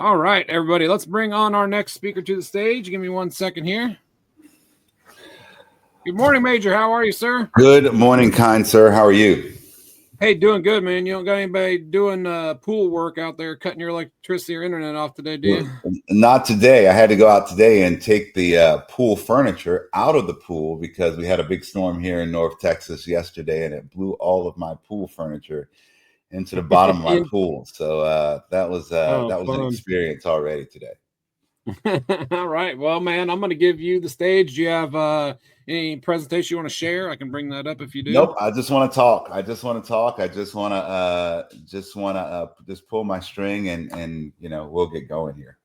All right, everybody, let's bring on our next speaker to the stage. Give me 1 second here. Good morning, Major. How are you, sir? Good morning, kind sir. How are you? Hey, doing good, man. You don't got anybody doing pool work out there, cutting your electricity or internet off today, do you? Not today. I had to go out today and take the pool furniture out of the pool because we had a big storm here in North Texas yesterday, and it blew all of my pool furniture into the bottom of my pool. So that was an Fun. experience already today. All right. Well, man, I'm going to give you the stage. Do you have any presentation you want to share? I can bring that up if you do. Nope. I just want to talk. I just want to just pull my string and we'll get going here.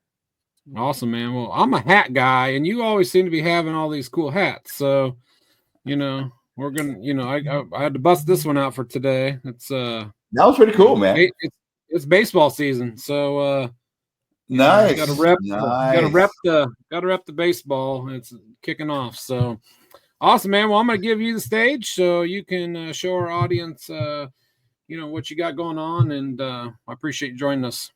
Awesome, man. Well, I'm a hat guy, and you always seem to be having all these cool hats. So, we're gonna, I had to bust this one out for today. It's that was pretty cool, man. It's baseball season, so nice. Got to rep the baseball. It's kicking off. So awesome, man. Well, I'm gonna give you the stage so you can show our audience, what you got going on, and I appreciate you joining us.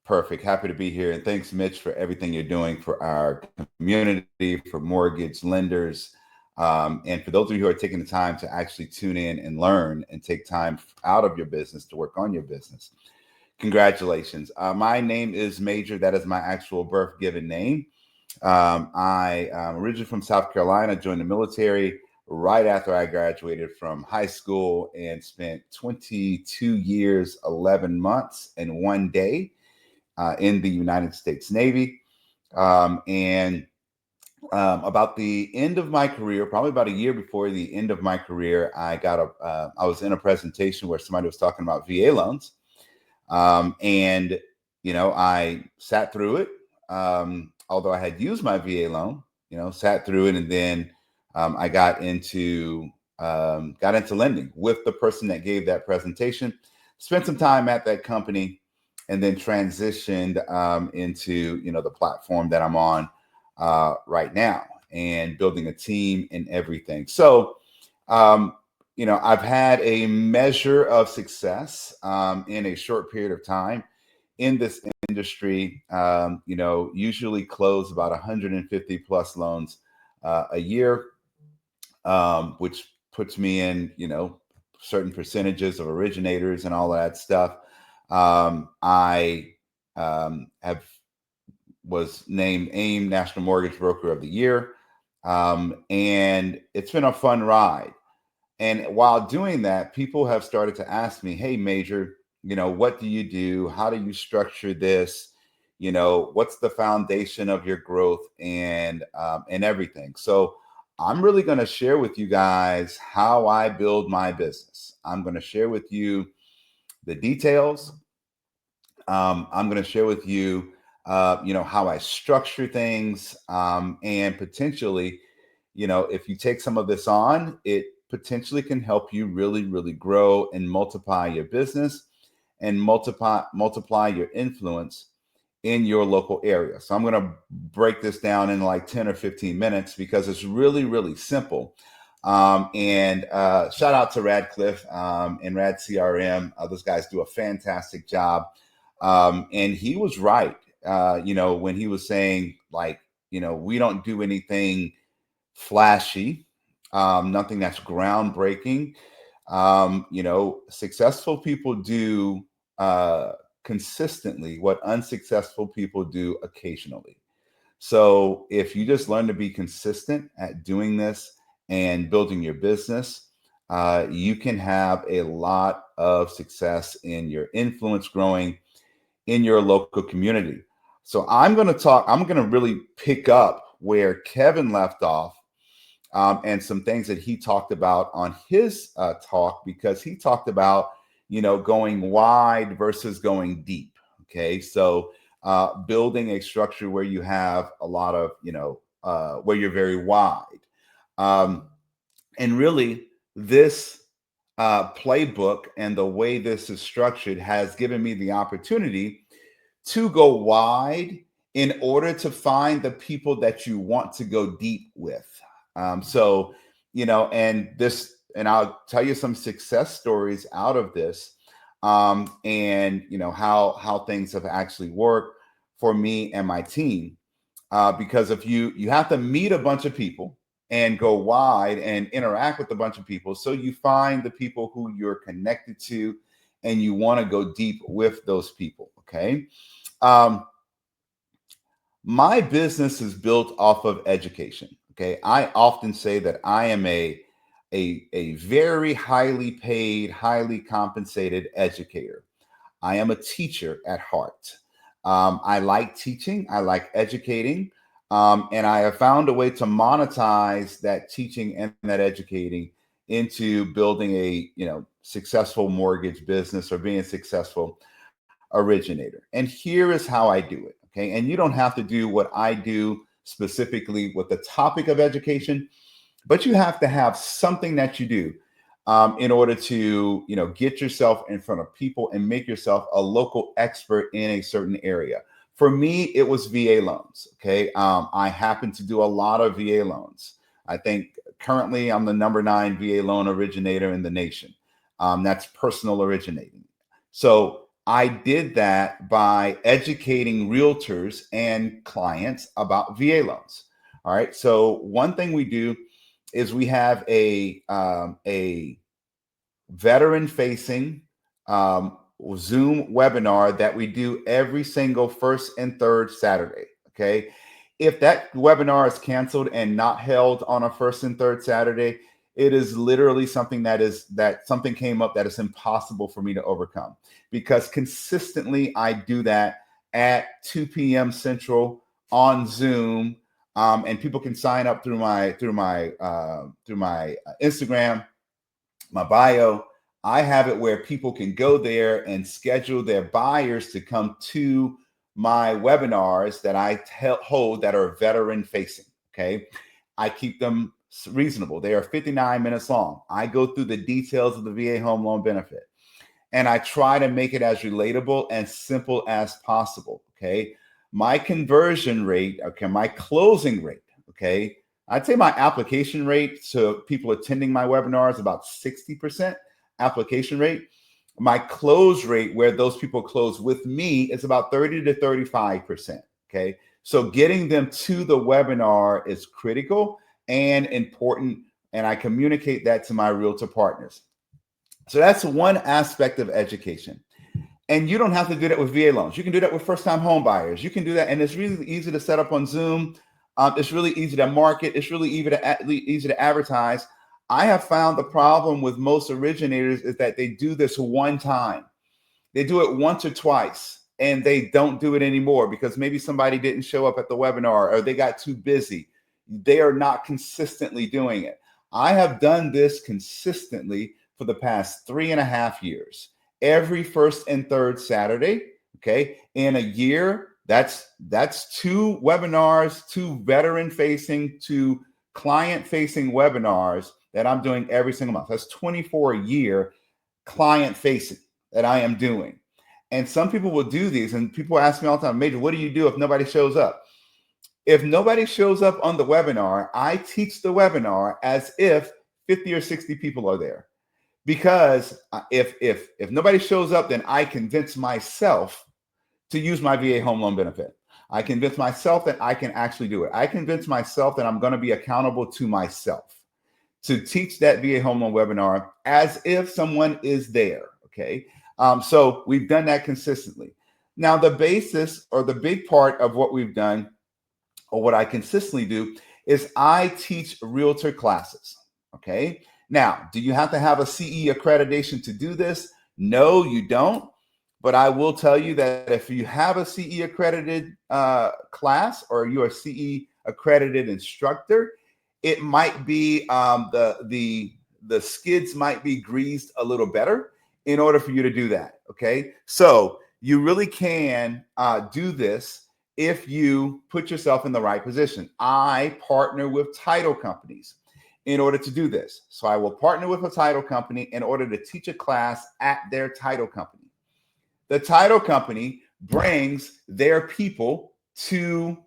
Perfect. Happy to be here. And thanks, Mitch, for everything you're doing for our community, for mortgage lenders. And for those of you who are taking the time to actually tune in and learn and take time out of your business to work on your business. Congratulations. My name is Major. That is my actual birth given name. I am originally from South Carolina, joined the military right after I graduated from high school and spent 22 years, 11 months, and 1 day in the United States Navy. About the end of my career, probably about a year before the end of my career, I was in a presentation where somebody was talking about VA loans. I sat through it. Although I had used my VA loan, sat through it. And then I got into lending with the person that gave that presentation, spent some time at that company, and then transitioned into, the platform that I'm on right now and building a team and everything. So, I've had a measure of success in a short period of time in this industry. Usually close about 150 plus loans a year, which puts me in, certain percentages of originators and all that stuff. I was named AIM National Mortgage Broker of the Year. And it's been a fun ride. And while doing that, people have started to ask me, hey, Major, what do you do? How do you structure this? What's the foundation of your growth and everything? So I'm really going to share with you guys how I build my business. I'm going to share with you the details. I'm going to share with you, how I structure things, and potentially, if you take some of this on, it potentially can help you really, really grow and multiply your business and multiply your influence in your local area. So I'm going to break this down in like 10 or 15 minutes because it's really, really simple. And shout out to Radcliffe and Rad CRM. Those guys do a fantastic job. And he was right, when he was saying, we don't do anything flashy, nothing that's groundbreaking. Successful people do consistently what unsuccessful people do occasionally. So if you just learn to be consistent at doing this and building your business, you can have a lot of success in your influence growing in your local community. So I'm going to really pick up where Kevin left off, and some things that he talked about on his talk, because he talked about, going wide versus going deep. Okay. So building a structure where you have a lot of, where you're very wide. And really this playbook and the way this is structured has given me the opportunity to go wide in order to find the people that you want to go deep with. And I'll tell you some success stories out of this, and how things have actually worked for me and my team, because if you have to meet a bunch of people and go wide and interact with a bunch of people, so you find the people who you're connected to, and you want to go deep with those people. Okay. Um, my business is built off of education. Okay. I often say that I am a very highly paid, highly compensated educator. I am a teacher at heart. I like teaching. I like educating. And I have found a way to monetize that teaching and that educating into building a, successful mortgage business or being a successful originator. And here is how I do it. Okay. And you don't have to do what I do specifically with the topic of education, but you have to have something that you do in order to get yourself in front of people and make yourself a local expert in a certain area. For me, it was VA loans. Okay. I happen to do a lot of VA loans. I think currently I'm the number 9 VA loan originator in the nation. That's personal originating. So I did that by educating realtors and clients about VA loans. All right. So one thing we do is we have a veteran facing Zoom webinar that we do every single first and third Saturday. Okay. If that webinar is canceled and not held on a first and third Saturday, it is literally something that something came up that is impossible for me to overcome, because consistently I do that at 2 p.m. Central on Zoom. And people can sign up through my Instagram, my bio. I have it where people can go there and schedule their buyers to come to my webinars that I hold that are veteran facing. Okay. I keep them reasonable. They are 59 minutes long. I go through the details of the VA home loan benefit, and I try to make it as relatable and simple as possible. Okay. My conversion rate, okay, my closing rate, okay, I'd say my application rate to people attending my webinar is about 60% application rate. My close rate, where those people close with me, is about 30 to 35%. Okay. So getting them to the webinar is critical and important. And I communicate that to my realtor partners. So that's one aspect of education. And you don't have to do that with VA loans. You can do that with first-time home buyers. You can do that. And it's really easy to set up on Zoom. It's really easy to market. It's really easy to advertise. I have found the problem with most originators is that they do this one time. They do it once or twice, and they don't do it anymore because maybe somebody didn't show up at the webinar or they got too busy. They are not consistently doing it. I have done this consistently for the past 3.5 years. Every first and third Saturday, okay, in a year, that's 2 webinars, 2 veteran-facing, 2 client-facing webinars that I'm doing every single month. That's 24 a year client-facing that I am doing. And some people will do these, and people ask me all the time, Major, what do you do if nobody shows up? If nobody shows up on the webinar, I teach the webinar as if 50 or 60 people are there. Because if nobody shows up, then I convince myself to use my VA home loan benefit. I convince myself that I can actually do it. I convince myself that I'm going to be accountable to myself to teach that VA home loan webinar as if someone is there. Okay. So we've done that consistently. Now, the basis or the big part of what we've done, or what I consistently do, is I teach realtor classes. Okay. Now, do you have to have a CE accreditation to do this? No, you don't. But I will tell you that if you have a CE accredited class, or you're a CE accredited instructor, it might be the skids might be greased a little better in order for you to do that. Okay. So you really can do this if you put yourself in the right position. I partner with title companies in order to do this. So I will partner with a title company in order to teach a class at their title company. The title company brings their people to,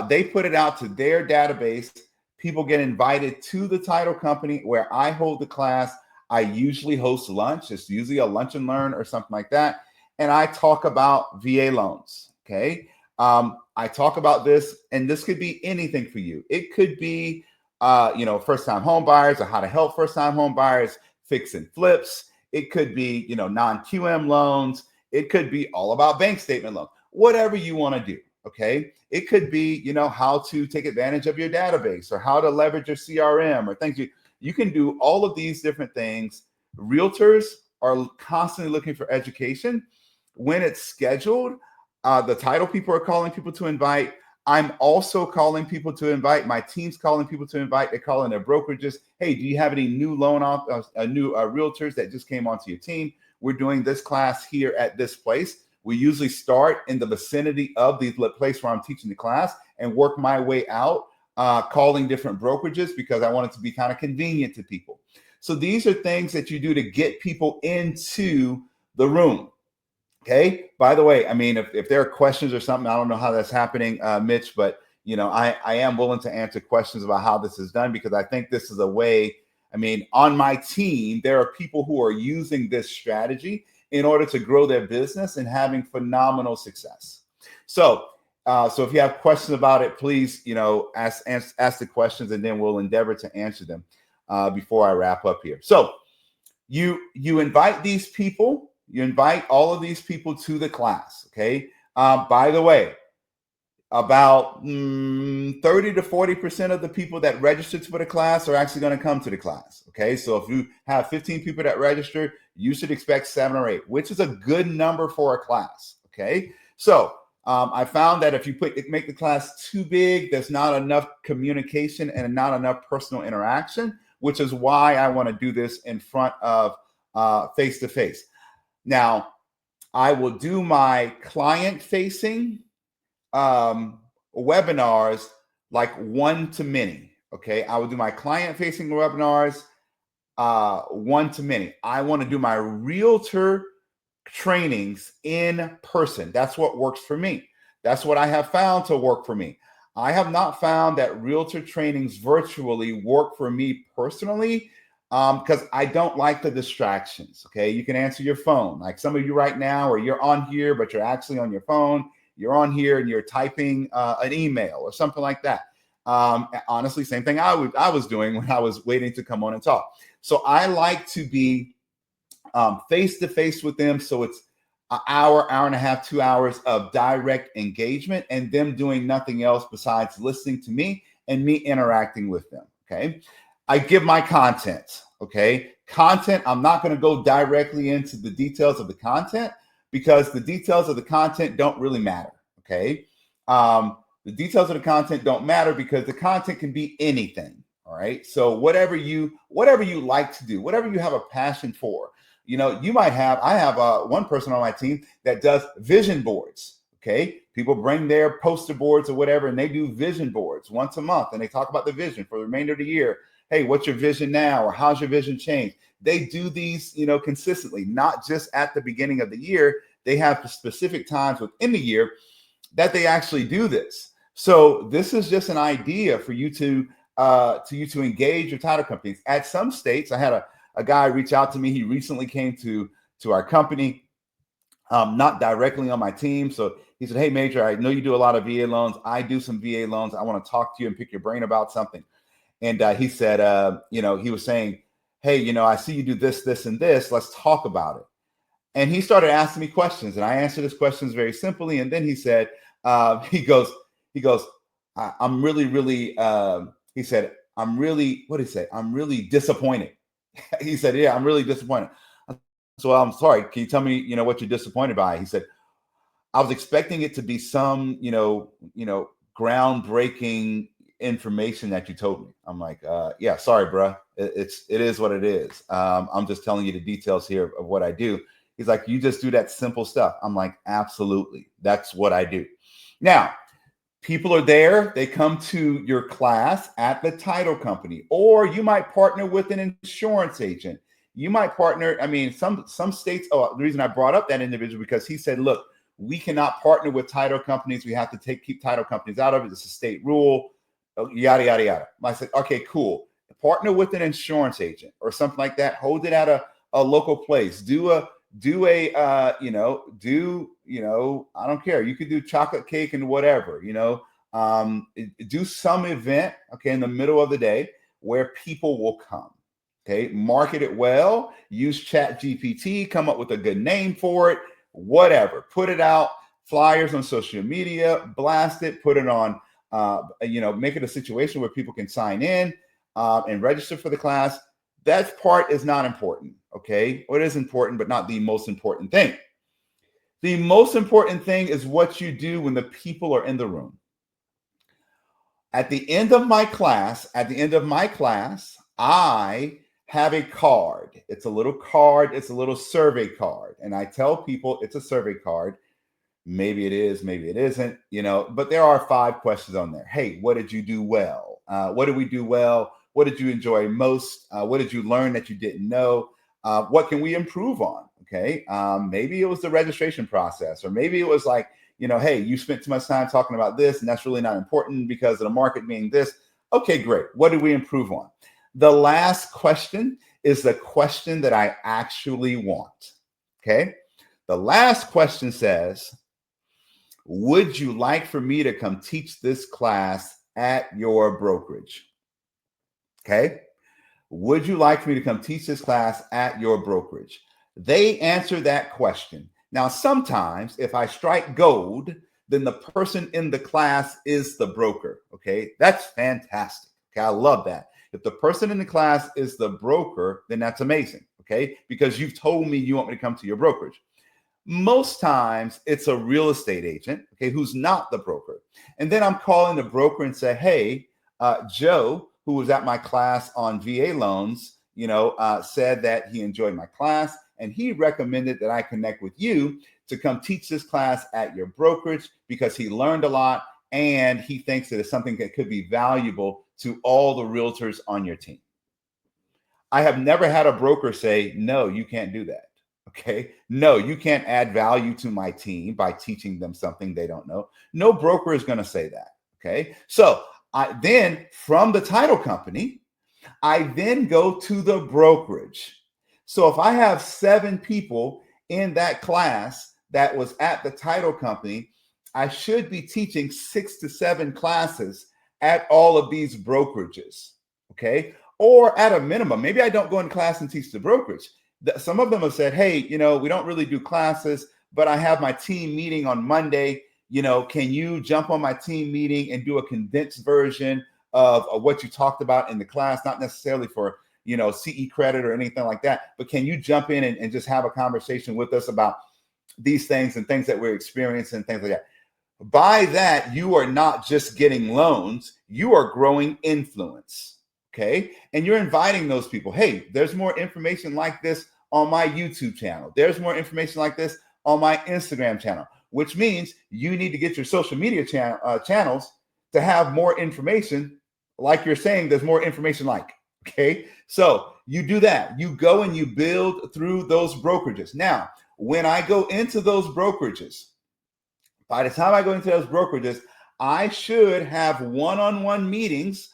they put it out to their database. People get invited to the title company where I hold the class. I usually host lunch. It's usually a lunch and learn or something like that. And I talk about VA loans. Okay. I talk about this, and this could be anything for you. It could be, first-time home buyers or how to help first-time home buyers, fix and flips. It could be, non-QM loans. It could be all about bank statement loans, whatever you want to do. Okay. It could be, how to take advantage of your database or how to leverage your CRM or things. You can do all of these different things. Realtors are constantly looking for education. When it's scheduled, the title people are calling people to invite. I'm also calling people to invite. My team's calling people to invite. They're calling their brokerages. Hey, do you have any new realtors that just came onto your team? We're doing this class here at this place. We usually start in the vicinity of the place where I'm teaching the class and work my way out, calling different brokerages because I want it to be kind of convenient to people. So these are things that you do to get people into the room. Okay. By the way, I mean, if there are questions or something, I don't know how that's happening, Mitch, but I am willing to answer questions about how this is done because I think this is a way. I mean, on my team, there are people who are using this strategy in order to grow their business and having phenomenal success. So if you have questions about it, please, ask the questions and then we'll endeavor to answer them before I wrap up here. So you invite these people. You invite all of these people to the class, okay? By the way, about 30 to 40% of the people that registered for the class are actually going to come to the class, okay? So if you have 15 people that register, you should expect 7 or 8, which is a good number for a class, okay? So I found that if you make the class too big, there's not enough communication and not enough personal interaction, which is why I want to do this in front of face-to-face. Now, I will do my client-facing webinars like one-to-many. Okay, I will do my client-facing webinars one-to-many. I want to do my realtor trainings in person. That's what works for me. That's what I have found to work for me. I have not found that realtor trainings virtually work for me personally. Because I don't like the distractions. Okay, you can answer your phone, like some of you right now, or you're on here, but you're actually on your phone. You're on here and you're typing an email or something like that. Honestly, same thing I was doing when I was waiting to come on and talk. So I like to be face to face with them. So it's an hour and a half, 2 hours of direct engagement and them doing nothing else besides listening to me and me interacting with them. Okay. I give my content, okay? Content, I'm not going to go directly into the details of the content because the details of the content don't really matter, okay? The details of the content don't matter because the content can be anything, all right? So whatever you like to do, whatever you have a passion for, I have one person on my team that does vision boards, okay? People bring their poster boards or whatever, and they do vision boards once a month, and they talk about the vision for the remainder of the year. Hey, what's your vision now? Or how's your vision changed? They do these, consistently, not just at the beginning of the year. They have specific times within the year that they actually do this. So this is just an idea for you to engage your title companies. At some states, I had a guy reach out to me. He recently came to our company, not directly on my team. So he said, hey, Major, I know you do a lot of VA loans. I do some VA loans. I want to talk to you and pick your brain about something. And he said, he was saying, hey, I see you do this, this, and this. Let's talk about it. And he started asking me questions, and I answered his questions very simply. And then he said, he goes, I'm really, really, he said, I'm really disappointed. He said, yeah, I'm really disappointed. So I'm sorry. Can you tell me, what you're disappointed by? He said, I was expecting it to be some, groundbreaking information that you told me. I'm like, yeah, sorry, bro. It is what it is. I'm just telling you the details here of what I do. He's like, you just do that simple stuff. I'm like, absolutely. That's what I do. Now, people are there. They come to your class at the title company, or you might partner with an insurance agent. You might partner. I mean, some states. Oh, the reason I brought up that individual because he said, look, we cannot partner with title companies. We have to keep title companies out of it. It's a state rule. Yada, yada, yada. I said, okay, cool. Partner with an insurance agent or something like that. Hold it at a local place. Do do a, I don't care. You could do chocolate cake and whatever, do some event, okay, in the middle of the day where people will come. Okay, market it well, use Chat GPT, come up with a good name for it, whatever, put it out, flyers on social media, blast it, put it on, make it a situation where people can sign in and register for the class. That part is not important, okay? What is important, but not the most important thing. The most important thing is what you do when the people are in the room. At the end of my class, I have a card. It's a little card. It's a little survey card. And I tell people it's a survey card. Maybe it is, maybe it isn't, but there are 5 questions on there. Hey, what did you do well? What did we do well? What did you enjoy most? What did you learn that you didn't know? What can we improve on? Okay. Maybe it was the registration process, or maybe it was like, hey, you spent too much time talking about this, and that's really not important because of the market being this. Okay, great. What did we improve on? The last question is the question that I actually want. Okay. The last question says, would you like for me to come teach this class at your brokerage? Okay. Would you like for me to come teach this class at your brokerage? They answer that question. Now, sometimes if I strike gold, then the person in the class is the broker. Okay. That's fantastic. Okay. I love that. If the person in the class is the broker, then that's amazing. Okay. Because you've told me you want me to come to your brokerage. Most times it's a real estate agent, okay, who's not the broker. And then I'm calling the broker and say, hey, Joe, who was at my class on VA loans, said that he enjoyed my class and he recommended that I connect with you to come teach this class at your brokerage because he learned a lot and he thinks that it's something that could be valuable to all the realtors on your team. I have never had a broker say, no, you can't do that. Okay. No, you can't add value to my team by teaching them something they don't know. No broker is going to say that. Okay. So then from the title company, I then go to the brokerage. So if I have 7 people in that class that was at the title company, I should be teaching 6 to 7 classes at all of these brokerages. Okay. Or at a minimum, maybe I don't go in class and teach the brokerage. Some of them have said, hey, we don't really do classes, but I have my team meeting on Monday. Can you jump on my team meeting and do a condensed version of what you talked about in the class? Not necessarily for, CE credit or anything like that, but can you jump in and just have a conversation with us about these things and things that we're experiencing and things like that? By that, you are not just getting loans, you are growing influence. Okay. And you're inviting those people. Hey, there's more information like this on my YouTube channel. There's more information like this on my Instagram channel, which means you need to get your social media channels to have more information. Like you're saying, there's more information like, okay. So you do that. You go and you build through those brokerages. Now, when I go into those brokerages, by the time I go into those brokerages, I should have one-on-one meetings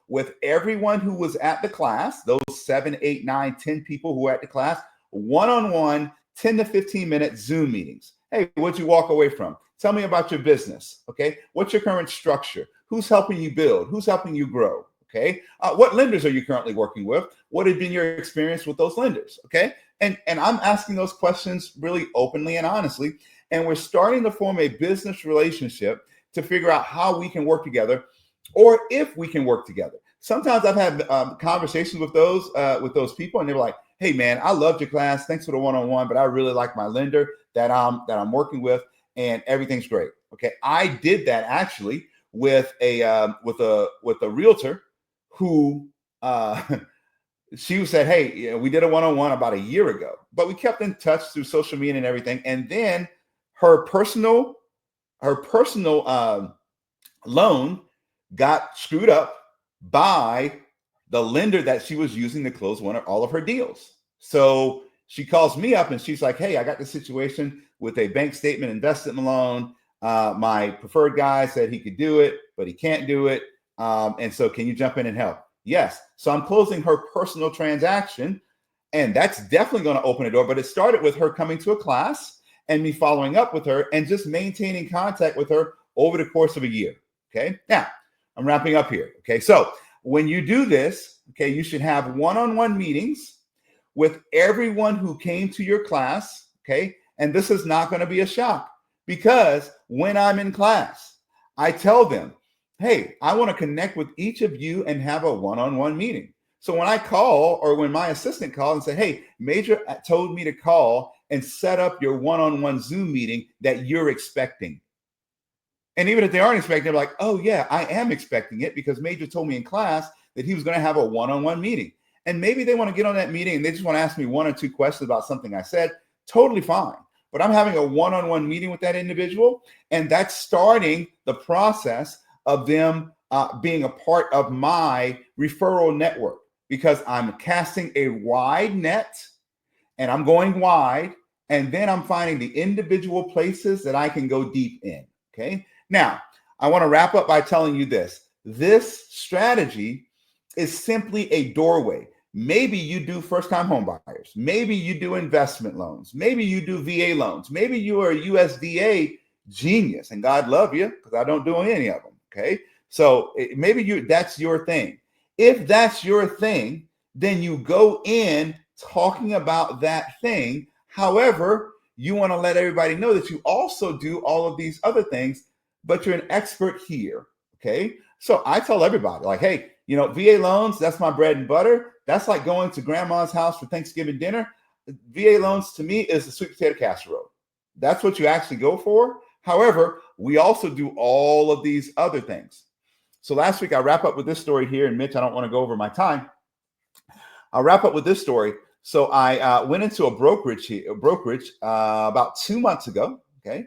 with everyone who was at the class, those 7, 8, 9, 10 people who were at the class, one-on-one, 10 to 15 minute Zoom meetings. Hey, what'd you walk away from? Tell me about your business. Okay. What's your current structure? Who's helping you build? Who's helping you grow? Okay. What lenders are you currently working with? What has been your experience with those lenders? Okay. And I'm asking those questions really openly and honestly. And we're starting to form a business relationship to figure out how we can work together, or if we can work together. Sometimes I've had conversations with those people, and they're like, "Hey, man, I loved your class. Thanks for the one-on-one, but I really like my lender that I'm working with, and everything's great." Okay, I did that actually with a realtor who she said, "Hey, we did a one-on-one about a year ago, but we kept in touch through social media and everything." And then her personal loan got screwed up by the lender that she was using to close all of her deals. So she calls me up and she's like, "Hey, I got this situation with a bank statement investment loan. My preferred guy said he could do it, but he can't do it. And so can you jump in and help?" Yes. So I'm closing her personal transaction. And that's definitely going to open a door. But it started with her coming to a class and me following up with her and just maintaining contact with her over the course of a year. Okay. Now I'm wrapping up here. Okay. So when you do this, okay, you should have one-on-one meetings with everyone who came to your class. Okay. And this is not going to be a shock, because when I'm in class, I tell them, hey, I want to connect with each of you and have a one-on-one meeting. So when I call, or when my assistant calls and say, hey, Major told me to call and set up your one-on-one Zoom meeting that you're expecting. And even if they aren't expecting, they're like, oh yeah, I am expecting it because Major told me in class that he was going to have a one-on-one meeting. And maybe they want to get on that meeting and they just want to ask me 1 or 2 questions about something I said. Totally fine. But I'm having a one-on-one meeting with that individual, and that's starting the process of them being a part of my referral network, because I'm casting a wide net and I'm going wide, and then I'm finding the individual places that I can go deep in. Okay. Now, I want to wrap up by telling you this. This strategy is simply a doorway. Maybe you do first-time home buyers. Maybe you do investment loans. Maybe you do VA loans. Maybe you are a USDA genius, and God love you, because I don't do any of them. Okay. So maybe that's your thing. If that's your thing, then you go in talking about that thing. However, you want to let everybody know that you also do all of these other things, but you're an expert here. Okay. So I tell everybody, like, hey, VA loans, that's my bread and butter. That's like going to grandma's house for Thanksgiving dinner. VA loans to me is the sweet potato casserole. That's what you actually go for. However, we also do all of these other things. So last week, I wrap up with this story here. And Mitch, I don't want to go over my time. I'll wrap up with this story. So I went into a brokerage about 2 months ago, okay,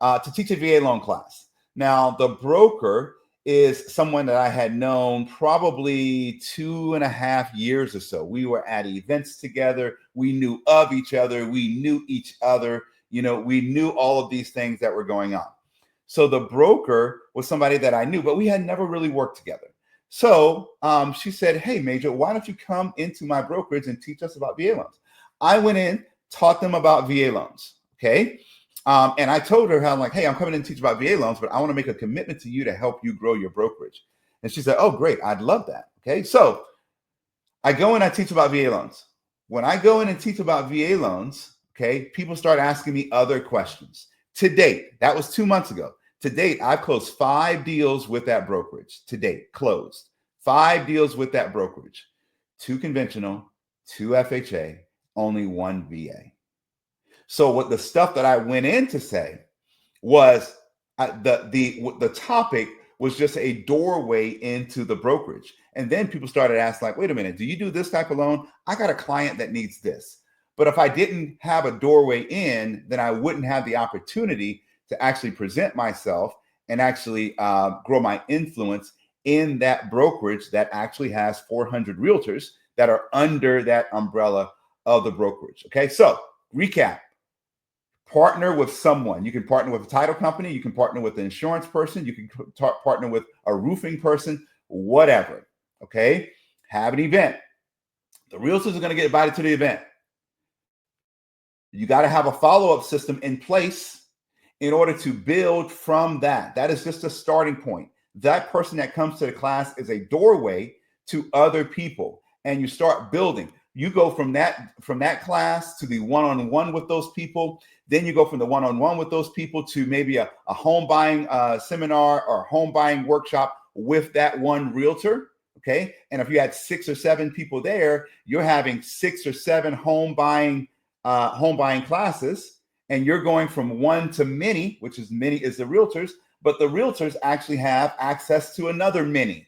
to teach a VA loan class. Now, the broker is someone that I had known probably 2.5 years or so. We were at events together. We knew of each other. We knew each other. We knew all of these things that were going on. So the broker was somebody that I knew, but we had never really worked together. So she said, hey, Major, why don't you come into my brokerage and teach us about VA loans? I went in, taught them about VA loans. Okay. And I told her how I'm like, hey, I'm coming in to teach about VA loans, but I want to make a commitment to you to help you grow your brokerage. And she said, oh, great. I'd love that. Okay. So I go in, I teach about VA loans. When I go in and teach about VA loans, okay, people start asking me other questions. To date, that was 2 months ago. To date, I've closed 5 deals with that brokerage. To date, closed 5 deals with that brokerage. 2 conventional, 2 FHA, only 1 VA. So what the stuff that I went in to say was the topic was just a doorway into the brokerage. And then people started asking, like, wait a minute, do you do this type of loan? I got a client that needs this. But if I didn't have a doorway in, then I wouldn't have the opportunity to actually present myself and actually grow my influence in that brokerage that actually has 400 realtors that are under that umbrella of the brokerage. Okay, so recap. Partner with someone. You can partner with a title company. You can partner with an insurance person. You can partner with a roofing person, whatever. Okay, have an event. The realtors are going to get invited to the event. You got to have a follow-up system in place in order to build from that. That is just a starting point. That person that comes to the class is a doorway to other people, and you start building. You go from that class to the one-on-one with those people. Then you go from the one-on-one with those people to maybe a home buying seminar or home buying workshop with that one realtor. Okay. And if you had 6 or 7 people there, you're having 6 or 7 home buying classes, and you're going from one to many, which is many is the realtors, but the realtors actually have access to another many.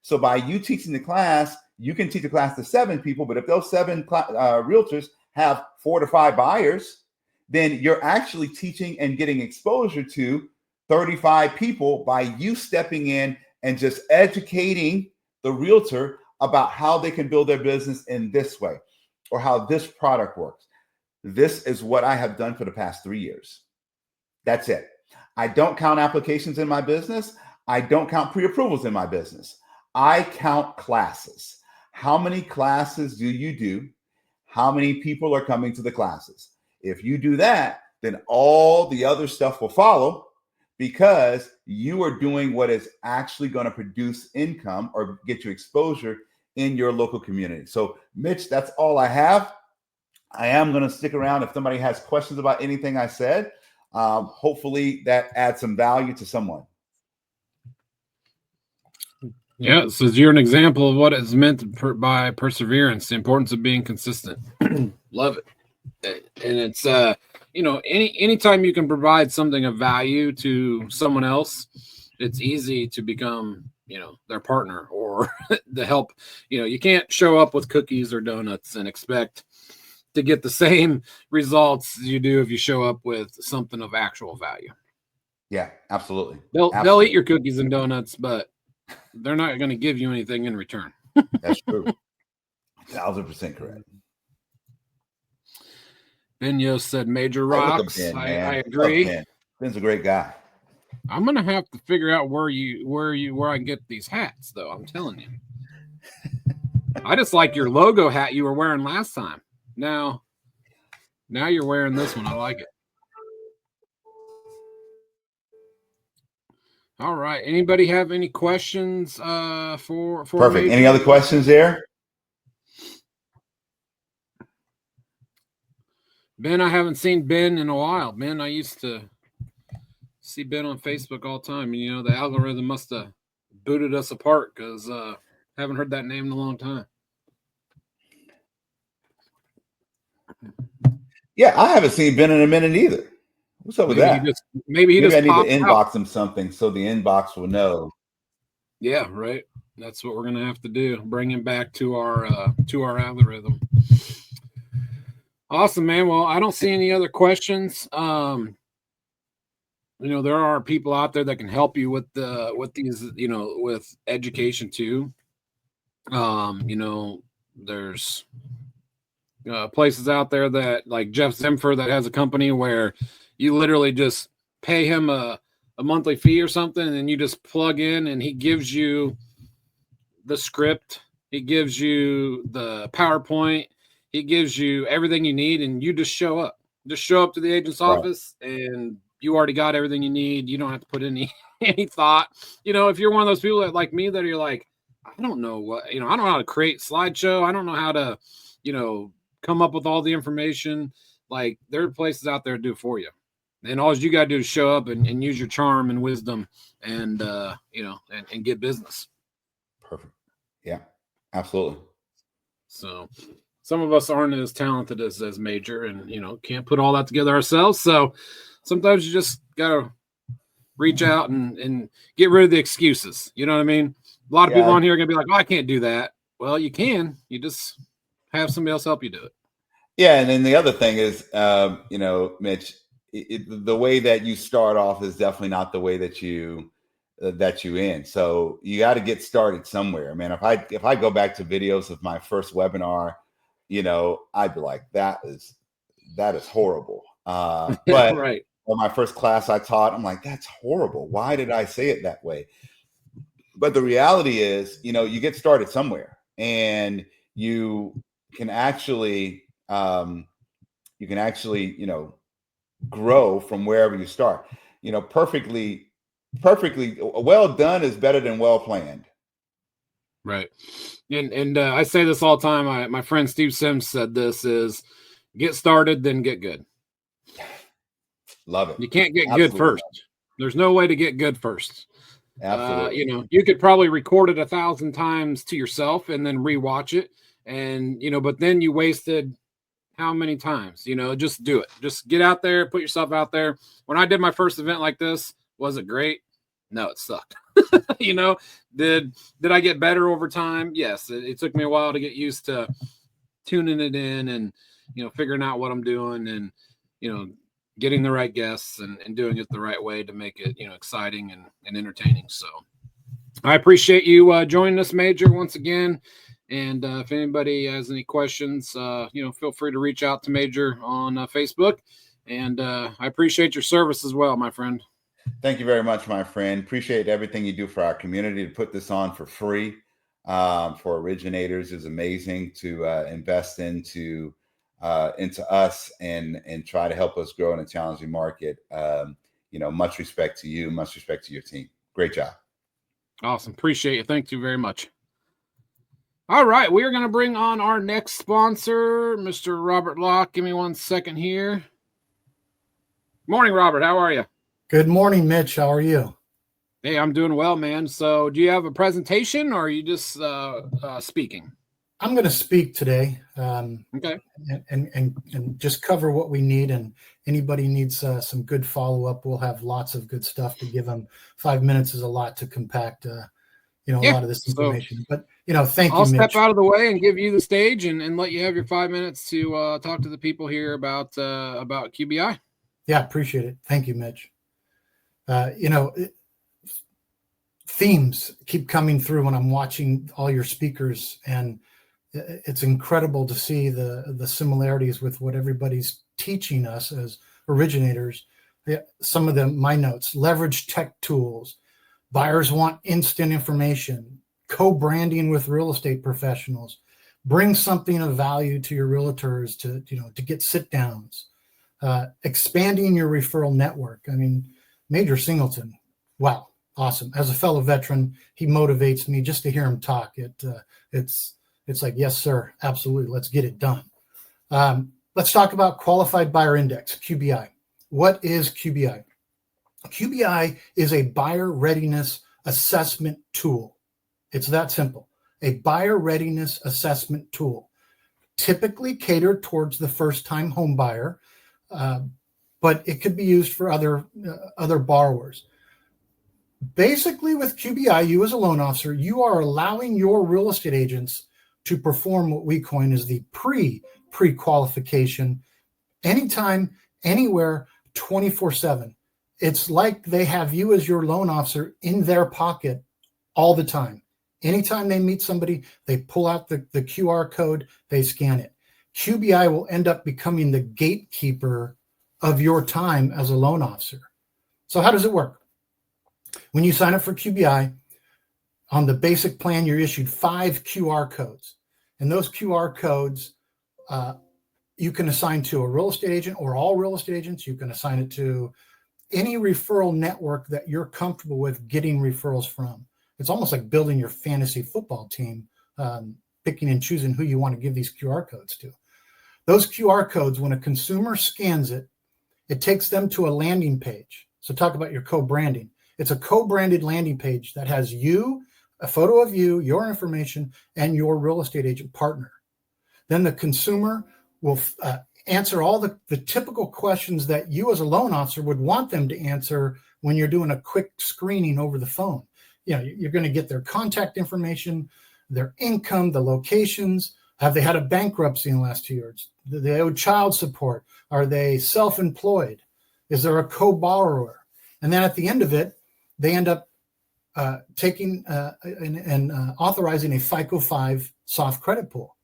So by you teaching the class, you can teach a class to 7 people, but if those 7 realtors have 4 to 5 buyers, then you're actually teaching and getting exposure to 35 people by you stepping in and just educating the realtor about how they can build their business in this way or how this product works. This is what I have done for the past 3 years. That's it. I don't count applications in my business. I don't count pre-approvals in my business. I count classes. How many classes do you do? how many people are coming to the classes. If you do that, then all the other stuff will follow, because you are doing what is actually going to produce income or get you exposure in your local community. So, Mitch, that's all I have. I am going to stick around if somebody has questions about anything I said. Hopefully that adds some value to someone. Yeah, so you're an example of what is meant by perseverance, the importance of being consistent. Love it. And it's anytime you can provide something of value to someone else, it's easy to become their partner or the help. You can't show up with cookies or donuts and expect to get the same results you do if you show up with something of actual value. Yeah, absolutely. They'll eat your cookies and donuts, but they're not going to give you anything in return. That's true. 1,000% correct. Ben Yost said Major rocks. Ben, I agree. Ben's a great guy. I'm gonna have to figure out where I can get these hats, though. I'm telling you. I just like your logo hat you were wearing last time. Now you're wearing this one. I like it. All right. Anybody have any questions for Perfect. Major? Any other questions there? Ben, I haven't seen Ben in a while. Ben, I used to see Ben on Facebook all the time. And, the algorithm must have booted us apart because haven't heard that name in a long time. Yeah, I haven't seen Ben in a minute either. What's up with that? Maybe I need to inbox him something so the inbox will know. Yeah, right. That's what we're gonna have to do. Bring him back to our algorithm. Awesome, man. Well, I don't see any other questions. There are people out there that can help you with these, with education too. There's places out there that like Jeff Zimfer that has a company where you literally just pay him a monthly fee or something, and then you just plug in and he gives you the script, he gives you the PowerPoint, he gives you everything you need, and you just show up to the agent's office and you already got everything you need. You don't have to put any thought. If you're one of those people that like me that you're like, I don't know what, I don't know how to create slideshow. I don't know how to, come up with all the information. Like, there are places out there to do it for you. And all you got to do is show up and use your charm and wisdom and, and get business. Perfect. Yeah, absolutely. So some of us aren't as talented as Major and, can't put all that together ourselves. So sometimes you just got to reach out and get rid of the excuses. You know what I mean? A lot of people on here are going to be like, oh, I can't do that. Well, you can. You just have somebody else help you do it. Yeah. And then the other thing is, Mitch, the way that you start off is definitely not the way that you end. So you got to get started somewhere. Man, if I go back to videos of my first webinar, I'd be like, that is horrible. But right. On my first class I taught, I'm like, that's horrible. Why did I say it that way? But the reality is, you get started somewhere, and you can actually grow from wherever you start. Perfectly well done is better than well planned. Right. And I say this all the time. My friend Steve Sims said this is get started, then get good. Love it. You can't get good first. There's no way to get good first. Absolutely. You could probably record it 1,000 times to yourself and then rewatch it. And, but then you wasted how many times, just do it. Just get out there, put yourself out there. When I did my first event like this, was it great? No, it sucked. Did I get better over time? Yes. It took me a while to get used to tuning it in and, figuring out what I'm doing and, getting the right guests and doing it the right way to make it, exciting and entertaining. So I appreciate you joining us, Major, once again. And if anybody has any questions, feel free to reach out to Major on Facebook. And I appreciate your service as well, my friend. Thank you very much, my friend. Appreciate everything you do for our community. To put this on for free for originators is amazing. To invest into into us and try to help us grow in a challenging market. Much respect to you, much respect to your team. Great job. Awesome. Appreciate it. Thank you very much. All right, we are going to bring on our next sponsor, Mr. Robert Locke. Give me 1 second here. Morning, Robert. How are you? Good morning, Mitch. How are you? Hey, I'm doing well, man. So do you have a presentation or are you just speaking? I'm going to speak today. Okay. And just cover what we need. And anybody needs some good follow-up, we'll have lots of good stuff to give them. 5 minutes is a lot to compact, a lot of this information. But, thank you, Mitch. I'll step out of the way and give you the stage and let you have your 5 minutes to talk to the people here about QBI. Yeah, appreciate it. Thank you, Mitch. Themes keep coming through when I'm watching all your speakers, and it's incredible to see the similarities with what everybody's teaching us as originators. Some of them, my notes: leverage tech tools, buyers want instant information, co-branding with real estate professionals, bring something of value to your realtors to get sit downs, expanding your referral network. I mean, Major Singleton, wow, awesome. As a fellow veteran, he motivates me just to hear him talk. It's like, yes, sir, absolutely. Let's get it done. Let's talk about Qualified Buyer Index, QBI. What is QBI? QBI is a buyer readiness assessment tool. It's that simple. A buyer readiness assessment tool, typically catered towards the first-time home buyer, but it could be used for other borrowers. Basically, with QBI, you as a loan officer, you are allowing your real estate agents to perform what we coin as the pre-qualification, anytime, anywhere, 24/7. It's like they have you as your loan officer in their pocket all the time. Anytime they meet somebody, they pull out the QR code, they scan it. QBI will end up becoming the gatekeeper of your time as a loan officer. So how does it work? When you sign up for QBI, on the basic plan, you're issued 5 QR codes. And those QR codes, you can assign to a real estate agent or all real estate agents. You can assign it to any referral network that you're comfortable with getting referrals from. It's almost like building your fantasy football team, picking and choosing who you want to give these QR codes to. Those QR codes, when a consumer scans it, it takes them to a landing page. So talk about your co-branding. It's a co-branded landing page that has you, a photo of you, your information, and your real estate agent partner. Then the consumer will answer all the typical questions that you as a loan officer would want them to answer when you're doing a quick screening over the phone. You're going to get their contact information, their income, the locations. Have they had a bankruptcy in the last 2 years? Do they owe child support? Are they self-employed? Is there a co-borrower? And then at the end of it, they end up taking and authorizing a FICO 5 soft credit pool.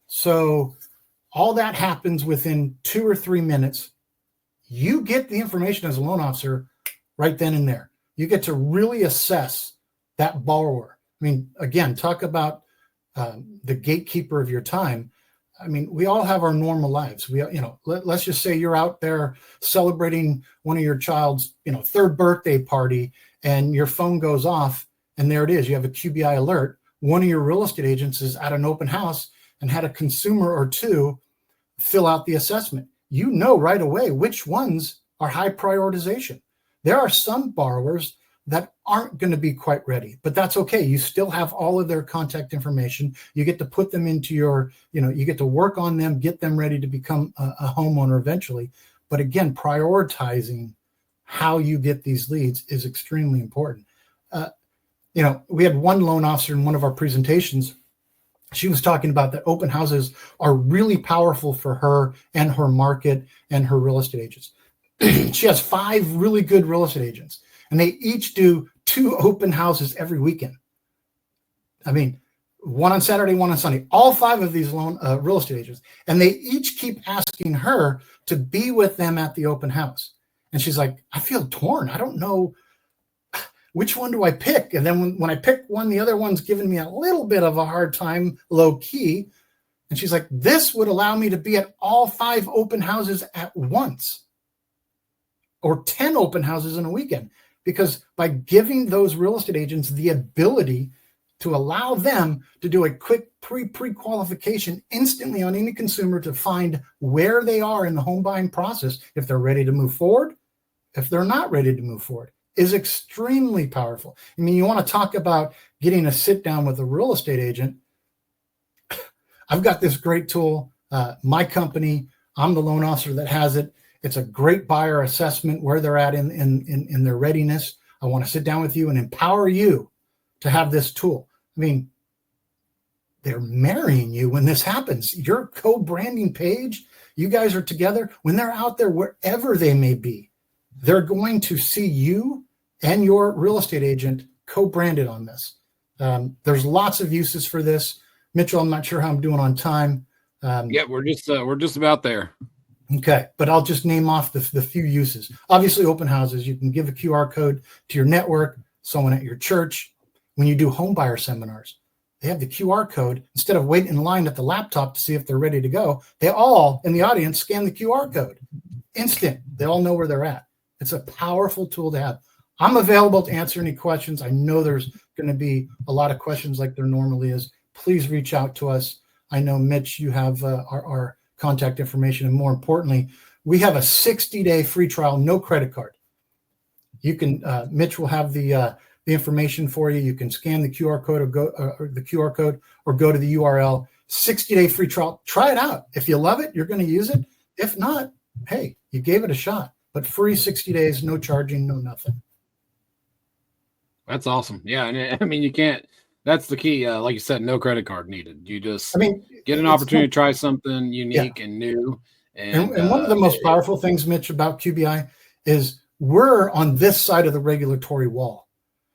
So all that happens within 2 or 3 minutes. You get the information as a loan officer right then and there. You get to really assess that borrower. I mean, again, talk about the gatekeeper of your time. I mean, we all have our normal lives. Let's just say you're out there celebrating one of your child's, 3rd birthday party, and your phone goes off, and there it is. You have a QBI alert. One of your real estate agents is at an open house and had a consumer or two fill out the assessment. You know right away which ones are high prioritization. There are some borrowers that aren't going to be quite ready, but that's okay. You still have all of their contact information. You get to put them into your, you get to work on them, get them ready to become a homeowner eventually. But again, prioritizing how you get these leads is extremely important. We had one loan officer in one of our presentations. She was talking about that open houses are really powerful for her and her market and her real estate agents. She has 5 really good real estate agents, and they each do 2 open houses every weekend. I mean, one on Saturday, one on Sunday, all 5 of these real estate agents. And they each keep asking her to be with them at the open house. And she's like, I feel torn. I don't know which one do I pick? And then when I pick one, the other one's giving me a little bit of a hard time, low key. And she's like, this would allow me to be at all 5 open houses at once, or 10 open houses in a weekend. Because by giving those real estate agents the ability to allow them to do a quick pre-qualification instantly on any consumer to find where they are in the home buying process, if they're ready to move forward, if they're not ready to move forward, is extremely powerful. I mean, you want to talk about getting a sit down with a real estate agent. I've got this great tool, my company, I'm the loan officer that has it. It's a great buyer assessment where they're at in their readiness. I want to sit down with you and empower you to have this tool. I mean, they're marrying you when this happens. Your co-branding page, you guys are together. When they're out there, wherever they may be, they're going to see you and your real estate agent co-branded on this. There's lots of uses for this. Mitchell, I'm not sure how I'm doing on time. Yeah, we're just about there. Okay, but I'll just name off the few uses. Obviously, open houses, you can give a QR code to your network, someone at your church. When you do home buyer seminars, they have the QR code. Instead of waiting in line at the laptop to see if they're ready to go, they all in the audience scan the QR code. Instant, they all know where they're at. It's a powerful tool to have. I'm available to answer any questions. I know there's going to be a lot of questions like there normally is. Please reach out to us. I know, Mitch, you have our contact information. And more importantly, we have a 60-day free trial, no credit card. You can, Mitch will have the information for you. You can scan the QR code or go to the URL. 60-day free trial. Try it out. If you love it, you're going to use it. If not, hey, you gave it a shot. But free 60 days, no charging, no nothing. That's awesome. Yeah, and I mean, you can't. That's the key. Like you said, no credit card needed. You just get an opportunity to try something unique and new. And one of the most powerful things, Mitch, about QBI is we're on this side of the regulatory wall.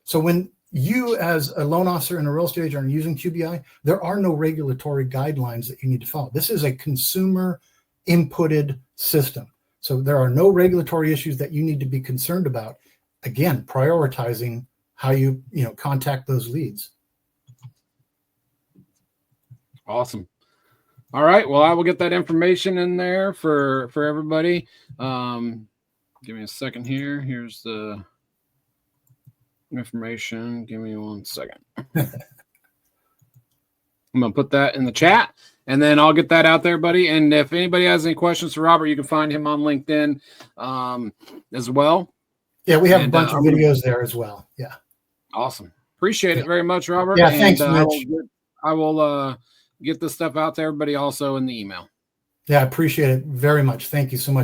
So when you as a loan officer and a real estate agent are using QBI, there are no regulatory guidelines that you need to follow. This is a consumer inputted system. So there are no regulatory issues that you need to be concerned about. Again, prioritizing how you contact those leads. Awesome. All right. Well, I will get that information in there for everybody. Give me a second here. Here's the information. Give me 1 second. I'm going to put that in the chat, and then I'll get that out there, buddy. And if anybody has any questions for Robert, you can find him on LinkedIn as well. Yeah, we have a bunch of videos there as well. Yeah. Awesome. Appreciate it very much, Robert. Yeah, thanks, Mitch. I will get this stuff out to everybody also in the email. Yeah, I appreciate it very much. Thank you so much.